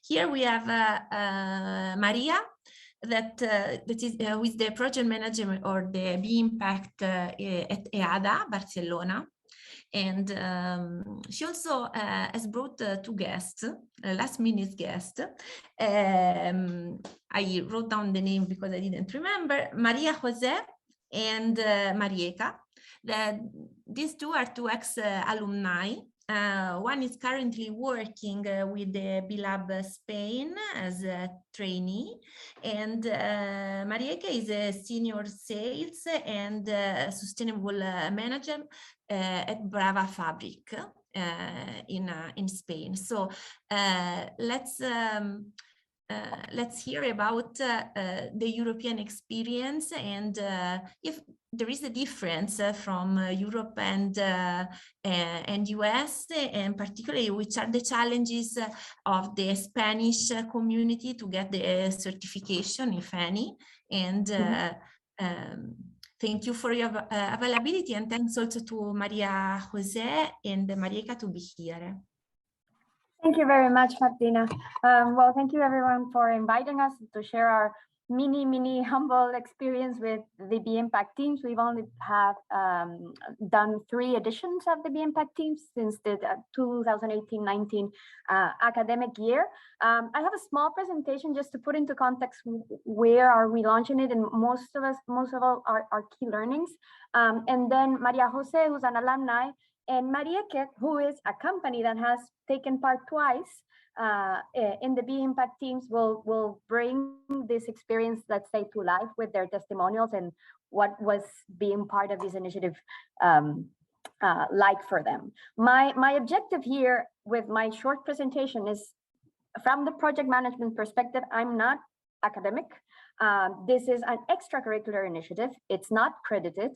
here we have Maria, that is with the project manager or the B Impact at EADA, Barcelona. And she also has brought two guests, last minute guests. I wrote down the name because I didn't remember, Maria Jose and Marieka. These two are two ex-alumni. One is currently working with the B-Lab Spain as a trainee, and Marieka is a senior sales and sustainable manager at Brava Fabric in Spain. So let's hear about the European experience and if there is a difference from Europe and US, and particularly which are the challenges of the Spanish community to get the certification, if any. And thank you for your availability, and thanks also to Maria Jose and Marieka to be here. Thank you very much, Martina. Well, thank you everyone for inviting us to share our mini humble experience with the B Impact teams. We've only have done 3 editions of the B Impact teams since the 2018-19 academic year. I have a small presentation just to put into context where are we launching it, and most of all our key learnings. And then Maria Jose, who's an alumni, and Marieke, who is a company that has taken part twice in the B Impact teams, will bring this experience, let's say, to life with their testimonials and what was being part of this initiative like for them. My objective here with my short presentation is, from the project management perspective, I'm not academic. This is an extracurricular initiative. It's not credited.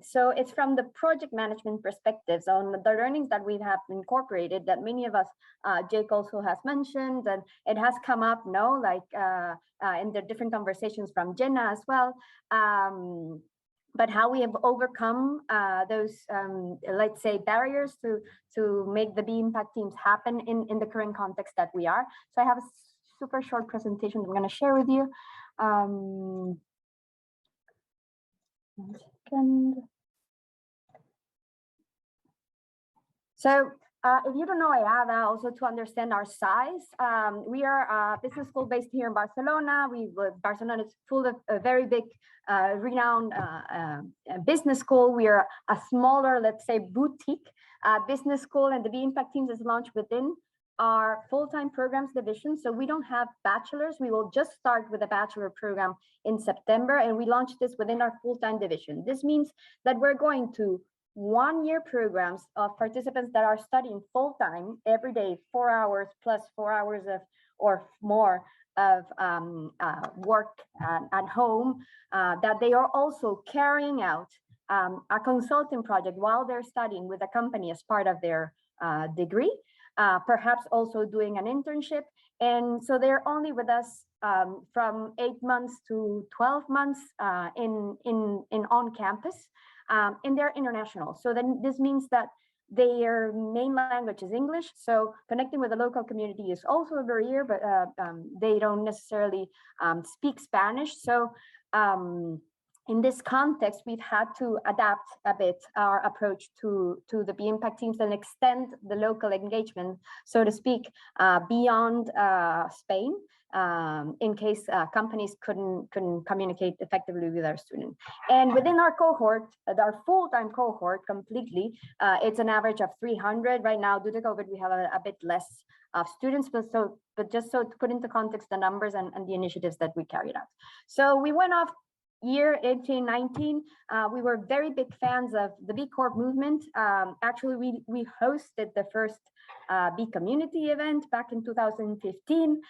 So it's from the project management perspectives on the learnings that we have incorporated that many of us, Jake also has mentioned, and it has come up, like in the different conversations from Jenna as well. But how we have overcome those, let's say, barriers to make the B Impact teams happen in the current context that we are. So I have a super short presentation I'm going to share with you. 1 second. So if you don't know EADA, also to understand our size, we are a business school based here in Barcelona. Barcelona is full of a very big, renowned business school. We are a smaller, let's say, boutique business school, and the B Impact teams is launched within our full-time programs division. So we don't have bachelors. We will just start with a bachelor program in September, and we launched this within our full-time division. This means that we're going to 1-year programs of participants that are studying full-time every day, 4 hours plus 4 hours of or more of work at home, that they are also carrying out a consulting project while they're studying with a company as part of their degree. Perhaps also doing an internship. And so they're only with us from 8 months to 12 months in on campus, and they're international. So then this means that their main language is English. So connecting with the local community is also a barrier, but they don't necessarily speak Spanish. So in this context, we've had to adapt a bit our approach to the B Impact teams and extend the local engagement, so to speak, beyond Spain, in case companies couldn't communicate effectively with our students. And within our cohort, our full-time cohort completely, it's an average of 300. Right now, due to COVID, we have a bit less of students, but just so to put into context the numbers and the initiatives that we carried out. So we went off year 18-19, we were very big fans of the B Corp movement. Actually, we hosted the first B community event back in 2015.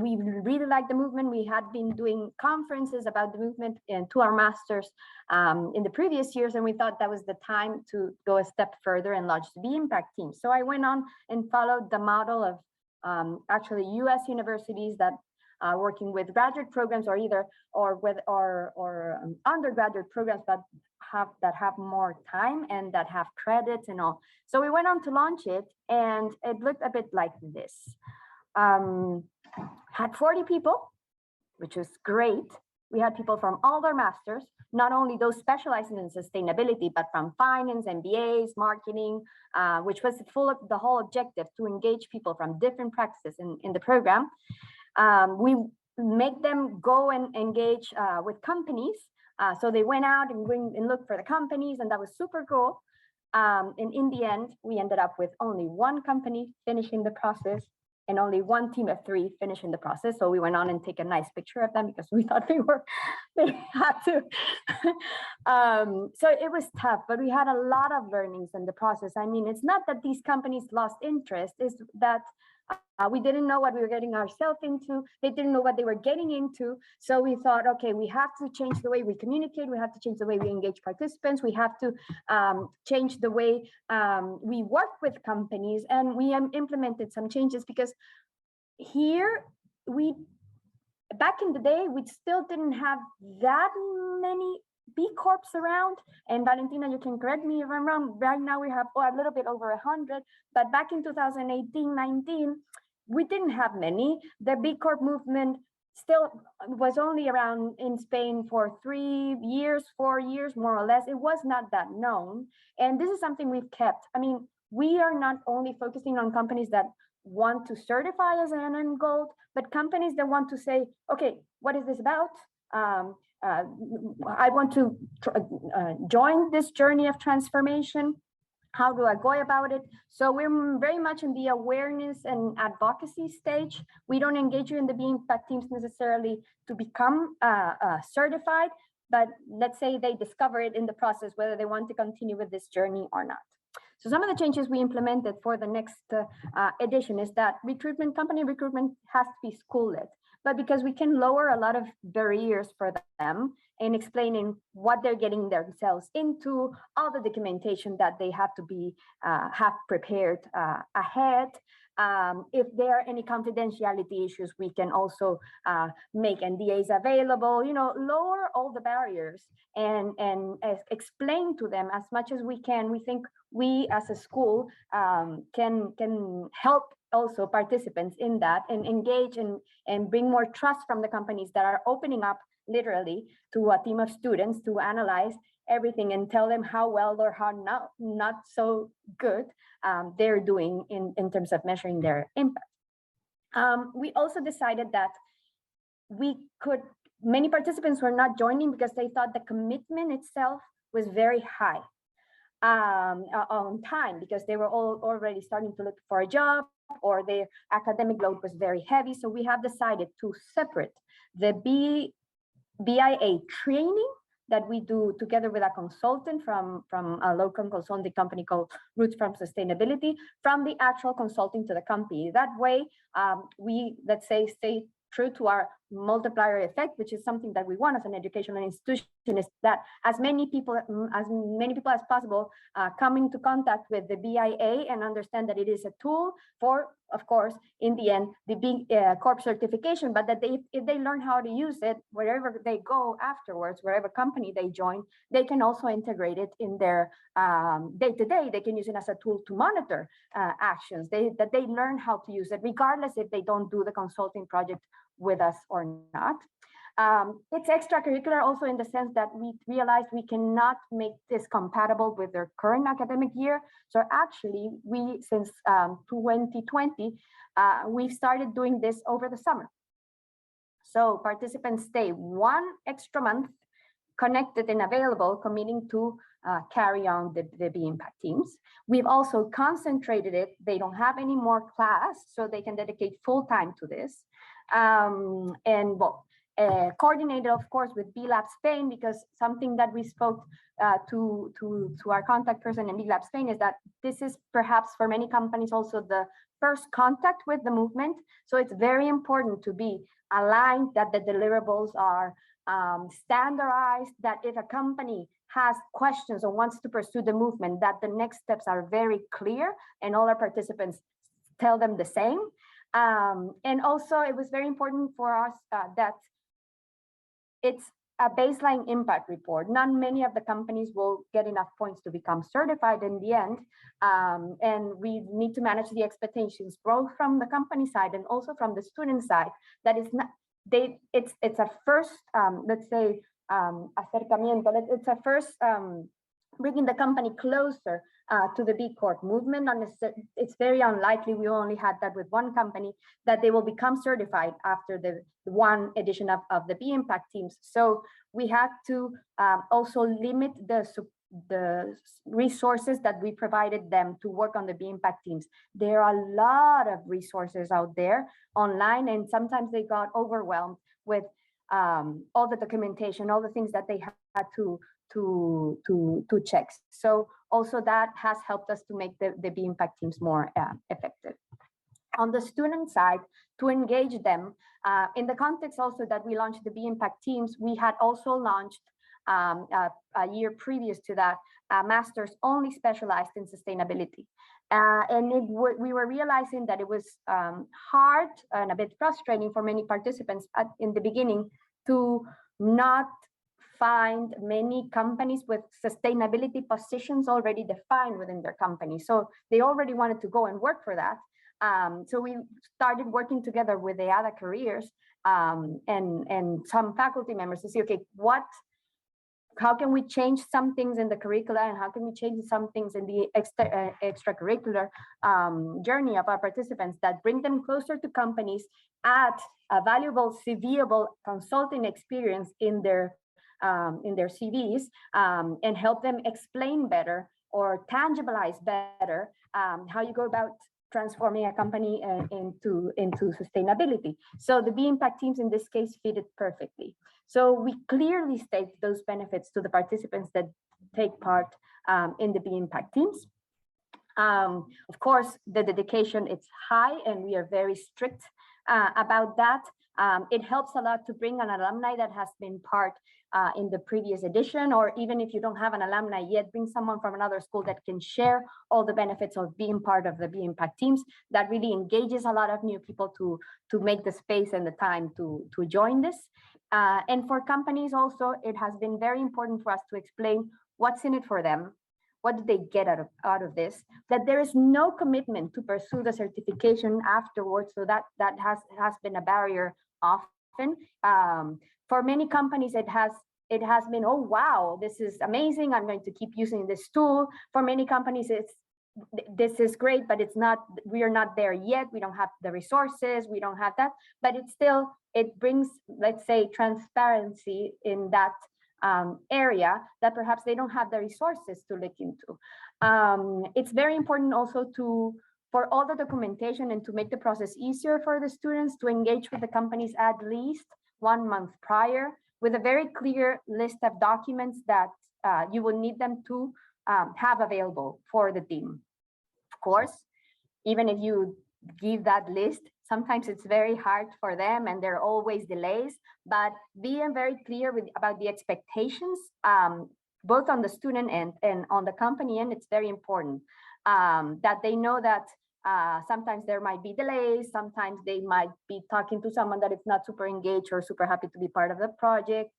We really liked the movement. We had been doing conferences about the movement and to our masters in the previous years, and we thought that was the time to go a step further and launch the B Impact team. So I went on and followed the model of actually US universities that working with graduate programs or undergraduate programs that have more time and that have credits and all. So we went on to launch it, and it looked a bit like this. Had 40 people, which was great. We had people from all their masters, not only those specializing in sustainability, but from finance, MBAs, marketing, which was the whole objective, to engage people from different practices in the program. We make them go and engage with companies. So they went out and looked for the companies, and that was super cool. And in the end, we ended up with only one company finishing the process and only one team of 3 finishing the process. So we went on and take a nice picture of them because we thought they had to. So it was tough, but we had a lot of learnings in the process. I mean, it's not that these companies lost interest, it's that we didn't know what we were getting ourselves into. They didn't know what they were getting into. So we thought, okay, we have to change the way we communicate. We have to change the way we engage participants. We have to change the way we work with companies. And we implemented some changes because here, back in the day, we still didn't have that many B Corps around. And Valentina, you can correct me if I'm wrong. Right now we have a little bit over 100, but back in 2018-19, we didn't have many. The B Corp movement still was only around in Spain for 3 years, 4 years, more or less. It was not that known. And this is something we've kept. I mean, we are not only focusing on companies that want to certify as an end goal, but companies that want to say, okay, what is this about? I want to join this journey of transformation. How do I go about it? So we're very much in the awareness and advocacy stage. We don't engage you in the impact teams necessarily to become certified, but let's say they discover it in the process, whether they want to continue with this journey or not. So some of the changes we implemented for the next edition is that company recruitment has to be school-led, but because we can lower a lot of barriers for them in explaining what they're getting themselves into, all the documentation that they have to be have prepared ahead. If there are any confidentiality issues, we can also make NDAs available, lower all the barriers and explain to them as much as we can. We think we as a school can help also participants in that and engage and bring more trust from the companies that are opening up literally to a team of students to analyze everything and tell them how well or how not so good they're doing in terms of measuring their impact. We also decided that many participants were not joining because they thought the commitment itself was very high on time, because they were all already starting to look for a job or their academic load was very heavy. So we have decided to separate the BIA training that we do together with a consultant from a local consulting company called Roots from Sustainability, from the actual consulting to the company. That way, we, let's say, stay true to our multiplier effect, which is something that we want as an educational institution, is that as many people as possible come into contact with the BIA and understand that it is a tool for, of course, in the end, the B Corp certification, but that if they learn how to use it, wherever they go afterwards, wherever company they join, they can also integrate it in their day-to-day. They can use it as a tool to monitor actions, that they learn how to use it, regardless if they don't do the consulting project with us or not. It's extracurricular also in the sense that we realized we cannot make this compatible with their current academic year. So actually, since 2020, we've started doing this over the summer. So participants stay 1 extra month connected and available, committing to carry on the B Impact teams. We've also concentrated it. They don't have any more class, so they can dedicate full time to this. Coordinated, of course, with B Lab Spain, because something that we spoke to our contact person in B Lab Spain is that this is perhaps for many companies also the first contact with the movement. So it's very important to be aligned, that the deliverables are standardized, that if a company has questions or wants to pursue the movement, that the next steps are very clear and all our participants tell them the same. And also it was very important for us that it's a baseline impact report. Not many of the companies will get enough points to become certified in the end. And we need to manage the expectations both from the company side and also from the student side. That is not, it's a first, let's say, acercamiento. It's a first bringing the company closer to the B Corp movement. It's very unlikely, we only had that with one company, that they will become certified after the one edition of the B Impact teams. So we had to also limit the resources that we provided them to work on the B Impact teams. There are a lot of resources out there online, and sometimes they got overwhelmed with all the documentation, all the things that they had to check. So also that has helped us to make the B Impact teams more effective. On the student side, to engage them, in the context also that we launched the B Impact teams, we had also launched a year previous to that, a master's only specialized in sustainability. And we were realizing that it was hard and a bit frustrating for many participants in the beginning to not find many companies with sustainability positions already defined within their company. So they already wanted to go and work for that. So we started working together with the EADA careers and some faculty members to see, okay, how can we change some things in the curricula, and how can we change some things in the extracurricular journey of our participants that bring them closer to companies, add a valuable CVable consulting experience in their CVs, and help them explain better or tangibilize better how you go about transforming a company into sustainability. So the B Impact teams in this case fit it perfectly. So we clearly state those benefits to the participants that take part in the B Impact teams. Of course, the dedication, it's high, and we are very strict about that. It helps a lot to bring an alumni that has been part in the previous edition, or even if you don't have an alumni yet, bring someone from another school that can share all the benefits of being part of the B Impact teams. That really engages a lot of new people to make the space and the time to join this. And for companies also, it has been very important for us to explain what's in it for them. What do they get out of this? That there is no commitment to pursue the certification afterwards. So that has been a barrier often. For many companies, it has been, oh, wow, this is amazing. I'm going to keep using this tool. For many companies, this is great, but we are not there yet. We don't have the resources. We don't have that, but it brings, let's say, transparency in that area that perhaps they don't have the resources to look into. It's very important also for all the documentation and to make the process easier for the students to engage with the companies at least 1 month prior with a very clear list of documents that you will need them to have available for the team. Of course, even if you give that list, sometimes it's very hard for them and there are always delays, but being very clear about the expectations, both on the student end and on the company end, it's very important that they know that sometimes there might be delays, sometimes they might be talking to someone that is not super engaged or super happy to be part of the project.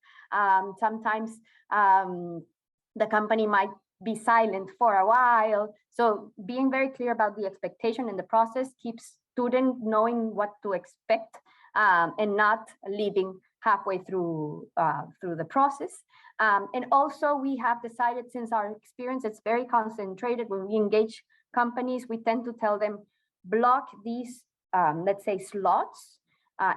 Sometimes the company might be silent for a while. So being very clear about the expectation in the process keeps student knowing what to expect and not leaving halfway through the process. And also we have decided, since our experience, it's very concentrated when we engage companies, we tend to tell them, block these, let's say, slots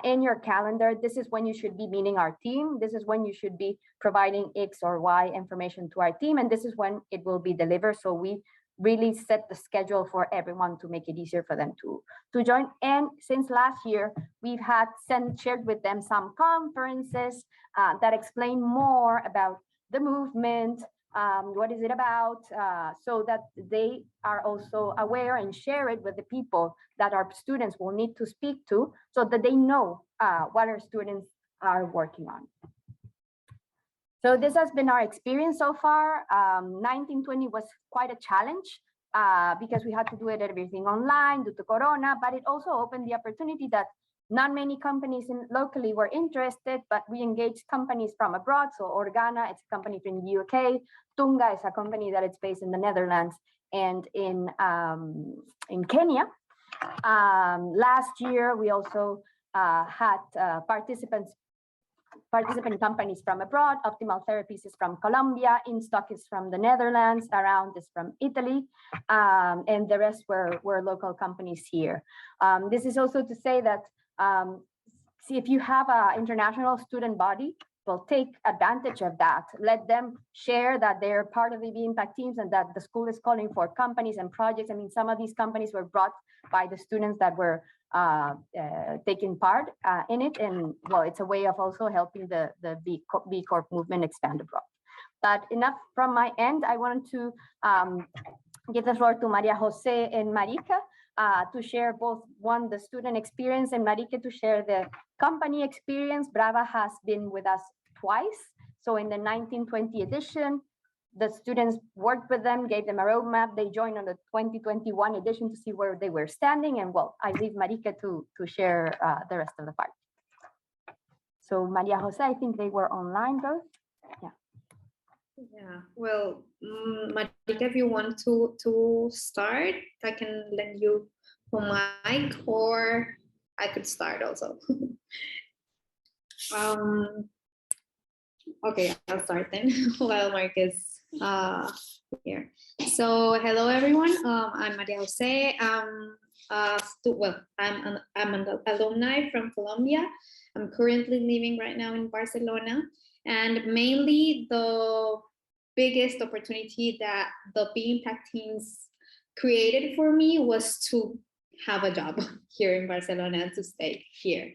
in your calendar. This is when you should be meeting our team. This is when you should be providing X or Y information to our team. And this is when it will be delivered. So we really set the schedule for everyone to make it easier for them to join. And since last year, we've shared with them some conferences that explain more about the movement, what is it about, so that they are also aware and share it with the people that our students will need to speak to, so that they know what our students are working on. So this has been our experience so far. 1920 was quite a challenge. because we had to do everything online due to Corona, but it also opened the opportunity that not many companies locally were interested, but we engaged companies from abroad. So Organa, it's a company from the UK. Tunga is a company that is based in the Netherlands and in Kenya. Last year, we also had participant companies from abroad. Optimal Therapies is from Colombia, InStock is from the Netherlands, Around is from Italy, and the rest were local companies here. This is also to say that, see, if you have an international student body, well, take advantage of that. Let them share that they're part of the impact teams and that the school is calling for companies and projects. I mean, some of these companies were brought by the students that were taking part in it. And well, it's a way of also helping the B Corp movement expand abroad. But enough from my end. I wanted to give the floor to Maria Jose and Marika to share both, one, the student experience, and Marika to share the company experience. Brava has been with us twice. So in the 1920 edition, the students worked with them, gave them a roadmap. They joined on the 2021 edition to see where they were standing. And well, I leave Marika to share the rest of the part. So Maria Jose, I think they were online both. Yeah. Yeah, well, Marika, if you want to start, I can lend you a mic, or I could start also. Okay, I'll start then while Mark is here. So hello everyone, I'm Maria Jose. I'm an alumni from Colombia. I'm currently living right now in Barcelona, and mainly the biggest opportunity that the B-Impact teams created for me was to have a job here in Barcelona and to stay here.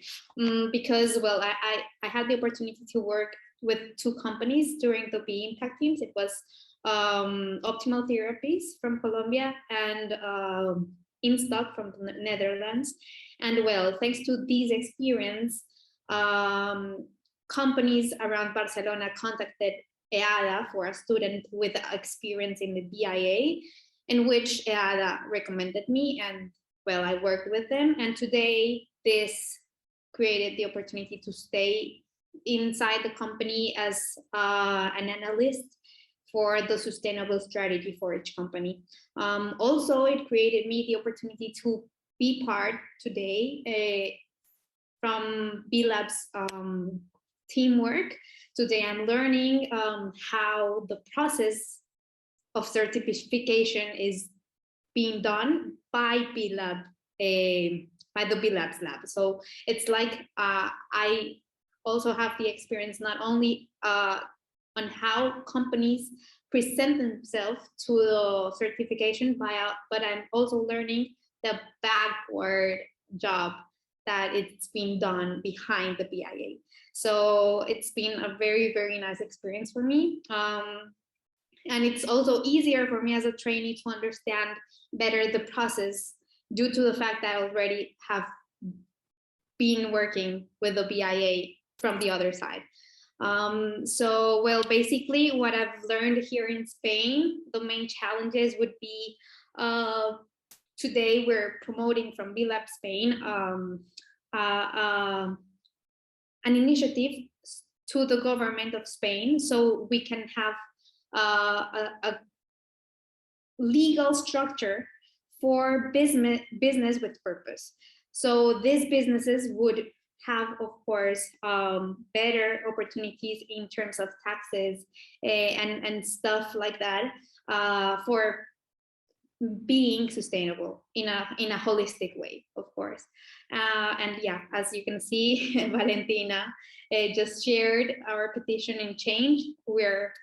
Because, well, I had the opportunity to work with two companies during the B-Impact teams. It was Optimal Therapies from Colombia and InStock from the Netherlands. And well, thanks to this experience, companies around Barcelona contacted EADA for a student with experience in the BIA, in which EADA recommended me, and well, I worked with them. And today this created the opportunity to stay inside the company as an analyst for the sustainable strategy for each company. Also, it created me the opportunity to be part today from B-Lab's teamwork. Today I'm learning how the process of certification is being done by B-Lab, by the B-Lab's lab. So it's like I also have the experience not only on how companies present themselves to the certification, but I'm also learning the backward job that it's been done behind the BIA. So it's been a very, very nice experience for me. And it's also easier for me as a trainee to understand better the process due to the fact that I already have been working with the BIA from the other side. So, well, basically what I've learned here in Spain, the main challenges would be, today we're promoting from B-Lab Spain an initiative to the government of Spain, so we can have a legal structure for business with purpose. So these businesses would have, of course, better opportunities in terms of taxes and stuff like that for being sustainable in a holistic way, of course. And yeah, as you can see, Valentina just shared our petition in Change. We're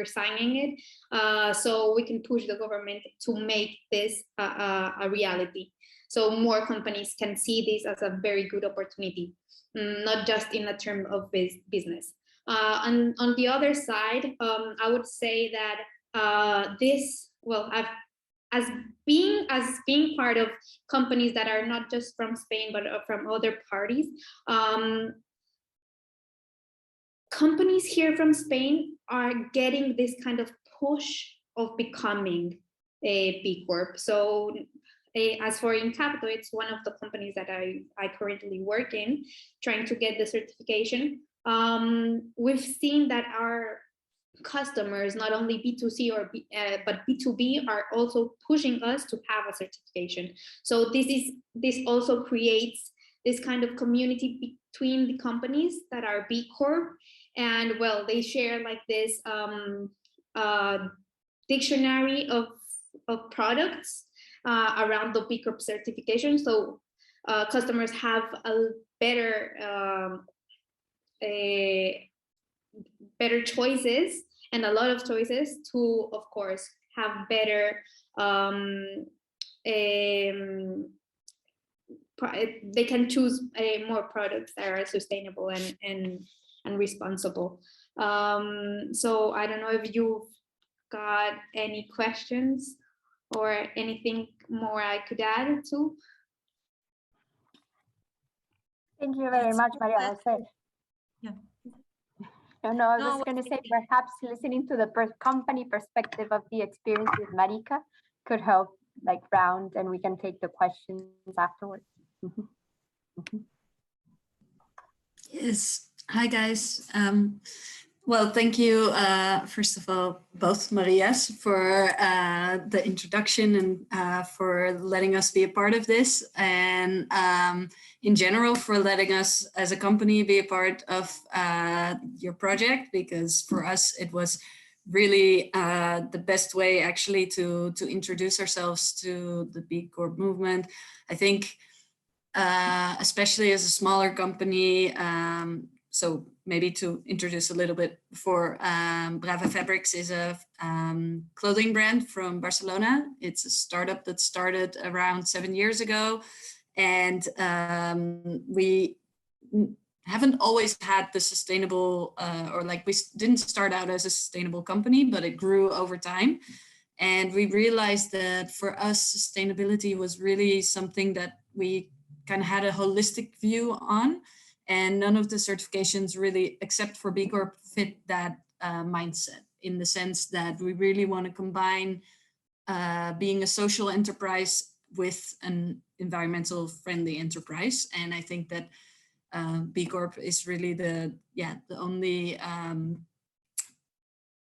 signing it so we can push the government to make this a reality. So more companies can see this as a very good opportunity, not just in a term of business. And on the other side, I would say that this, well, as being part of companies that are not just from Spain, but from other parties, companies here from Spain are getting this kind of push of becoming a B Corp. So as for Incapital, it's one of the companies that I currently work in, trying to get the certification. We've seen that our customers, not only B2C but B2B, are also pushing us to have a certification. So this also creates this kind of community between the companies that are B Corp, and well, they share like this dictionary of products around the B Corp certification. So customers have a better choices, and a lot of choices to, of course, have better they can choose more products that are sustainable and responsible. So I don't know if you've got any questions or anything more I could add to. Thank you very much, Maria Jose. Yeah. No, I was going to say, perhaps listening to the company perspective of the experience with Marika could help like round, and we can take the questions afterwards. Yes. Hi, guys. Well, thank you, first of all, both Marias, for the introduction and for letting us be a part of this, and in general for letting us as a company be a part of your project, because for us it was really the best way actually to introduce ourselves to the B Corp movement. I think especially as a smaller company, so maybe to introduce a little bit before, Brava Fabrics is a clothing brand from Barcelona. It's a startup that started around 7 years ago. And we haven't always had the sustainable, or like we didn't start out as a sustainable company, but it grew over time. And we realized that for us, sustainability was really something that we kind of had a holistic view on. And none of the certifications really, except for B Corp, fit that mindset, in the sense that we really want to combine being a social enterprise with an environmental friendly enterprise. And I think that B Corp is really the only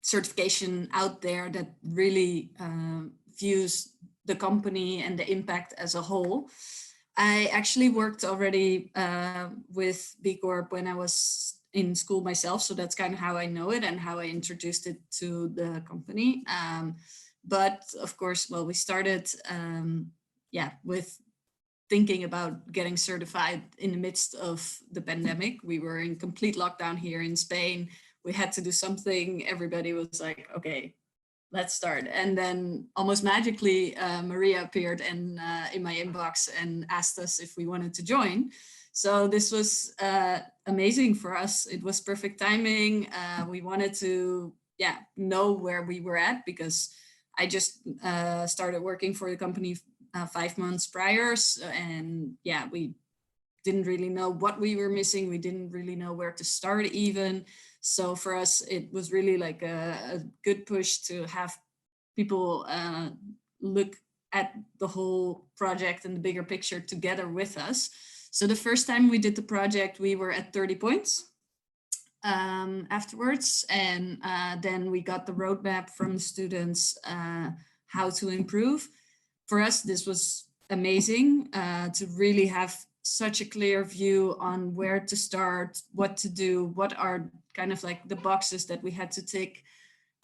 certification out there that really views the company and the impact as a whole. I actually worked already with B Corp when I was in school myself, so that's kind of how I know it and how I introduced it to the company. But of course, well, we started with thinking about getting certified in the midst of the pandemic. We were in complete lockdown here in Spain. We had to do something. Everybody was like, okay, let's start. And then almost magically, Maria appeared in my inbox and asked us if we wanted to join. So this was amazing for us. It was perfect timing. We wanted to know where we were at, because I just started working for the company 5 months prior. And we didn't really know what we were missing. We didn't really know where to start even. So for us, it was really like a good push to have people look at the whole project and the bigger picture together with us. So the first time we did the project, we were at 30 points afterwards. And then we got the roadmap from the students, how to improve. For us, this was amazing to really have such a clear view on where to start, what to do, what are kind of like the boxes that we had to tick.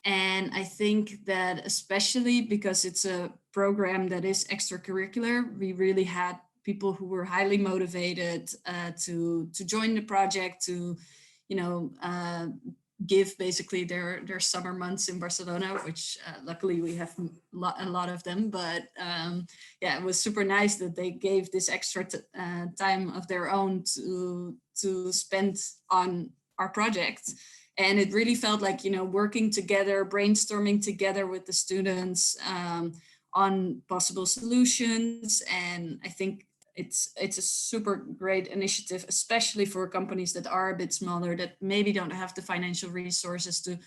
And I think that especially because it's a program that is extracurricular, we really had people who were highly motivated to join the project, to, give basically their summer months in Barcelona, which luckily we have a lot of them. But it was super nice that they gave this extra time of their own to spend on our project. And it really felt like, working together, brainstorming together with the students on possible solutions. And I think it's a super great initiative, especially for companies that are a bit smaller, that maybe don't have the financial resources to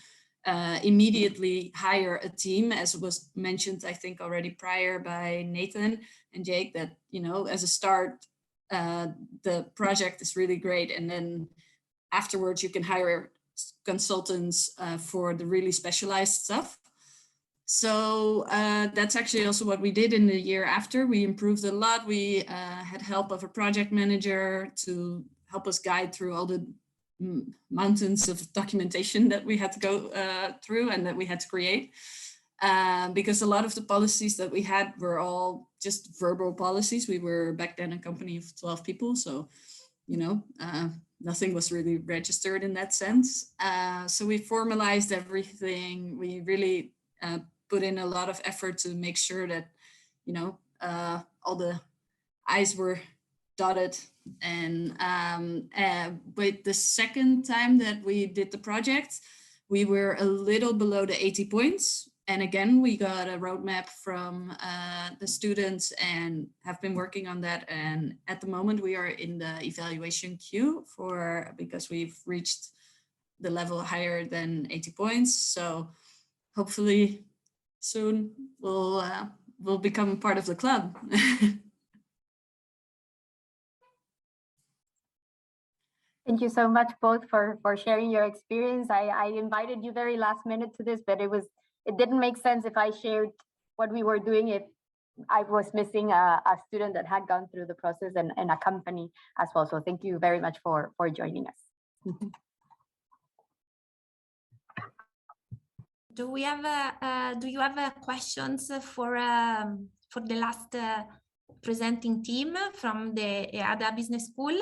immediately hire a team, as was mentioned, I think already prior by Nathan and Jake, that, you know, as a start, the project is really great. And then afterwards you can hire consultants for the really specialized stuff. So that's actually also what we did in the year after. We improved a lot. We had help of a project manager to help us guide through all the mountains of documentation that we had to go through and that we had to create. Because a lot of the policies that we had were all just verbal policies. We were back then a company of 12 people. So, you know, nothing was really registered in that sense. So we formalized everything. We really put in a lot of effort to make sure that, you know, all the I's were dotted. And with the second time that we did the project, we were a little below the 80 points. And again, we got a roadmap from the students and have been working on that. And at the moment we are in the evaluation queue because we've reached the level higher than 80 points. So hopefully soon we'll become part of the club. Thank you so much both for sharing your experience. I invited you very last minute to this, but it didn't make sense if I shared what we were doing if I was missing a student that had gone through the process and a company as well. So thank you very much for joining us. Do you have questions for the last presenting team from the EADA Business School?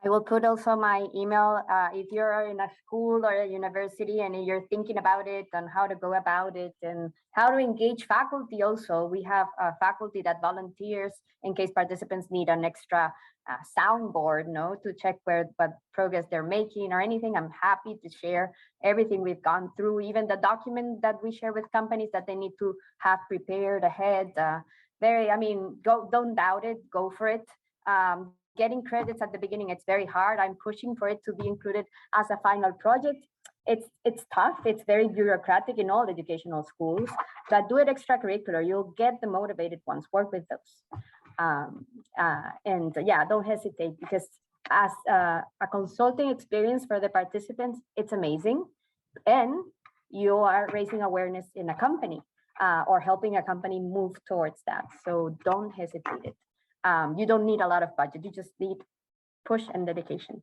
I will put also my email if you're in a school or a university and you're thinking about it and how to go about it and how to engage faculty also. We have a faculty that volunteers in case participants need an extra soundboard, to check what progress they're making or anything. I'm happy to share everything we've gone through, even the document that we share with companies that they need to have prepared ahead. Don't doubt it, go for it. Getting credits at the beginning, it's very hard. I'm pushing for it to be included as a final project. It's tough. It's very bureaucratic in all educational schools, but do it extracurricular. You'll get the motivated ones. Work with those. And yeah, don't hesitate, because as a consulting experience for the participants, it's amazing. And you are raising awareness in a company or helping a company move towards that. So don't hesitate it. You don't need a lot of budget. You just need push and dedication.